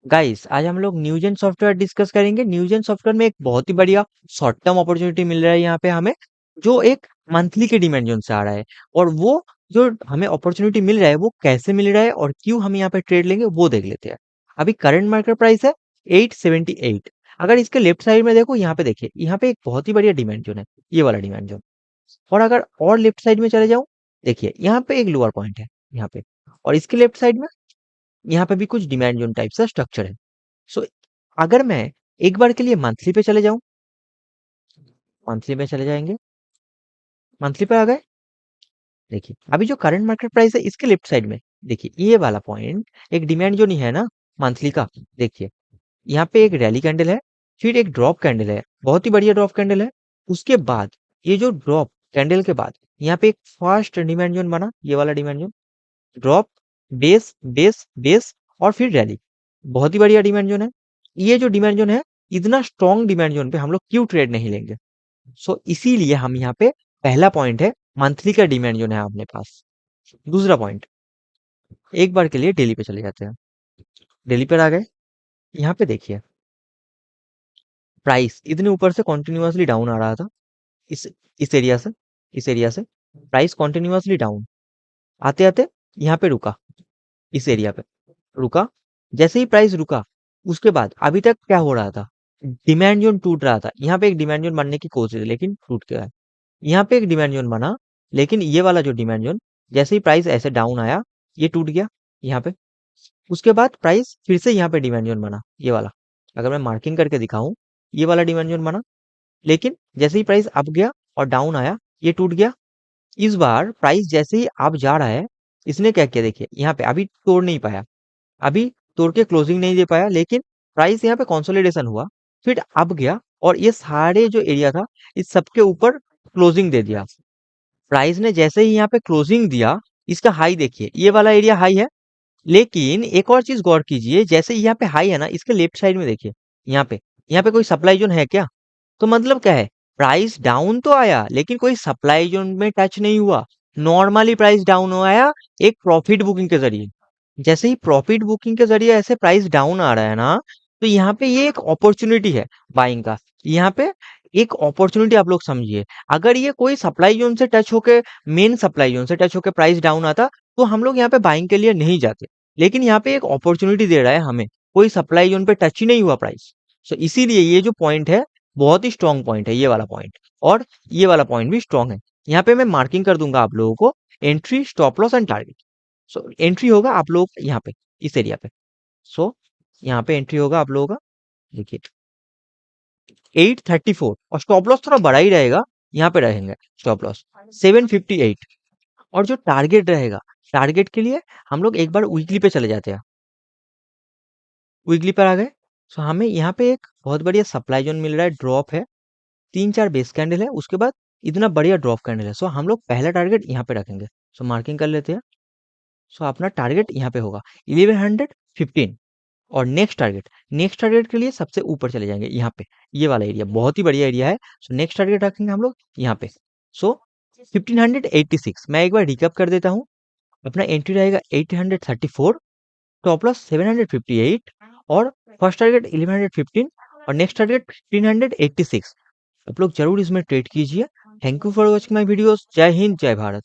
Guys आज हम लोग न्यूजेन सॉफ्टवेयर डिस्कस करेंगे। न्यूजेन सॉफ्टवेयर में एक बहुत ही बढ़िया शॉर्ट टर्म अपॉर्चुनिटी मिल रहा है यहाँ पे हमें, जो एक मंथली के डिमेंजन से आ रहा है। और वो जो हमें अपॉर्चुनिटी मिल रहा है वो कैसे मिल रहा है और क्यों हम यहाँ पे ट्रेड लेंगे वो देख लेते हैं। अभी करंट मार्केट प्राइस है 878। अगर इसके लेफ्ट साइड में देखो, यहाँ पे देखिए, यहाँ पे एक बहुत ही बढ़िया डिमांड जोन है, ये वाला डिमांड जोन। और अगर और लेफ्ट साइड में चले जाऊं, देखिए यहाँ पे एक लोअर पॉइंट है यहाँ पे, और इसके लेफ्ट साइड में यहाँ पे भी कुछ डिमांड जोन टाइप का स्ट्रक्चर है। सो अगर मैं एक बार के लिए मंथली पे चले जाऊं, मंथली में चले जाएंगे, मंथली पे आ गए। देखिए अभी जो करंट मार्केट प्राइस है इसके लेफ्ट साइड में देखिए, ये वाला पॉइंट एक डिमांड जो नहीं है ना मंथली का। देखिए यहाँ पे एक रैली कैंडल है, फिर एक ड्रॉप कैंडल है, बहुत ही बढ़िया ड्रॉप कैंडल है। उसके बाद ये जो ड्रॉप कैंडल के बाद यहाँ पे एक फर्स्ट डिमांड जोन बना, ये वाला demand zone, drop, base base base, और फिर रैली। बहुत ही बढ़िया डिमांड जोन है। ये जो डिमांड जोन है, इतना स्ट्रॉन्ग डिमांड जोन पे हम लोग क्यों ट्रेड नहीं लेंगे? इसीलिए हम यहाँ पे, पहला पॉइंट है मंथली का डिमांड जोन है अपने पास। दूसरा पॉइंट, एक बार के लिए डेली पे चले जाते हैं। डेली पर आ गए, यहाँ पे देखिए प्राइस इतने ऊपर से कॉन्टिन्यूअसली डाउन आ रहा था। इस इस एरिया से, इस एरिया से प्राइस कॉन्टिन्यूअसली डाउन आते आते यहाँ पे रुका, इस एरिया पे रुका। जैसे ही प्राइस रुका, उसके बाद अभी तक क्या हो रहा था, डिमांड जोन टूट रहा था। यहाँ पे एक डिमांड जोन बनने की कोशिश है लेकिन टूट गया है। यहाँ पे एक डिमांड जोन बना, लेकिन ये वाला जो डिमांड जोन, जैसे ही प्राइस ऐसे डाउन आया, ये टूट गया यहाँ पे। उसके बाद प्राइस फिर से यहाँ पे डिमांड जोन बना, ये वाला। अगर मैं मार्किंग करके दिखाऊं, ये वाला डिमांड जोन बना, लेकिन जैसे ही प्राइस अप गया और डाउन आया, ये टूट गया। इस बार प्राइस जैसे ही अप जा रहा है, इसने क्या किया देखिए, यहाँ पे अभी तोड़ नहीं पाया, अभी तोड़ के क्लोजिंग नहीं दे पाया, लेकिन प्राइस यहाँ पे कंसोलिडेशन हुआ, फिर अप गया और ये सारे जो एरिया था इस सबके ऊपर क्लोजिंग दे दिया। प्राइस ने जैसे ही यहाँ पे क्लोजिंग दिया, इसका हाई देखिए, ये वाला एरिया हाई है। लेकिन एक और चीज गौर कीजिए, जैसे यहाँ पे हाई है ना, इसके लेफ्ट साइड में देखिए, यहाँ पे कोई सप्लाई जोन है क्या? तो मतलब क्या है, प्राइस डाउन तो आया लेकिन कोई सप्लाई जोन में टच नहीं हुआ। नॉर्मली प्राइस डाउन हो आया एक प्रॉफिट बुकिंग के जरिए। जैसे ही प्रॉफिट बुकिंग के जरिए ऐसे प्राइस डाउन आ रहा है ना, तो यहाँ पे ये एक अपॉर्चुनिटी है बाइंग का। यहाँ पे एक अपॉर्चुनिटी आप लोग समझिए। अगर ये कोई सप्लाई जोन से टच होके, मेन सप्लाई जोन से टच होके प्राइस डाउन आता, तो हम लोग यहाँ पे बाइंग के लिए नहीं जाते। लेकिन यहाँ पे एक अपॉर्चुनिटी दे रहा है हमें, कोई सप्लाई जोन पे टच ही नहीं हुआ प्राइस। इसीलिए ये जो पॉइंट है, बहुत ही स्ट्रॉन्ग पॉइंट है ये वाला पॉइंट। और ये वाला पॉइंट भी स्ट्रॉन्ग है। यहाँ पे मैं मार्किंग कर दूंगा आप लोगों को, entry, stop loss and target. Entry होगा आप लोग यहाँ पे, इस एरिया पे। सो यहाँ पे एंट्री होगा आप लोगों का, देखिए 834, और स्टॉप लॉस थोड़ा बड़ा ही रहेगा, यहाँ पे रहेंगे स्टॉप लॉस 758। और जो टारगेट रहेगा, टारगेट के लिए हम लोग एक बार वीकली पे चले जाते हैं। वीकली पर आ गए, हमें यहाँ पे एक बहुत बढ़िया सप्लाई जोन मिल रहा है, ड्रॉप है, 3-4 बेस कैंडल है, उसके बाद इतना बढ़िया ड्रॉप कैंडल है। हम लोग पहला टारगेट यहाँ पे रखेंगे। मार्किंग कर लेते हैं। अपना टारगेट यहाँ पे होगा 1115। और नेक्स्ट टारगेट के लिए सबसे ऊपर चले जाएंगे, यहाँ पे ये वाला एरिया बहुत ही बढ़िया एरिया है। नेक्स्ट टारगेट रखेंगे हम लोग यहाँ पे। 1586। मैं एक बार रिकअप कर देता हूँ। अपना एंट्री रहेगा 834, टॉप लॉस 758, और फर्स्ट टारगेट 1115, और नेक्स्ट टारगेट 1586। आप लोग जरूर इसमें ट्रेड कीजिए। Thank you for watching my videos. जय हिंद, जय भारत।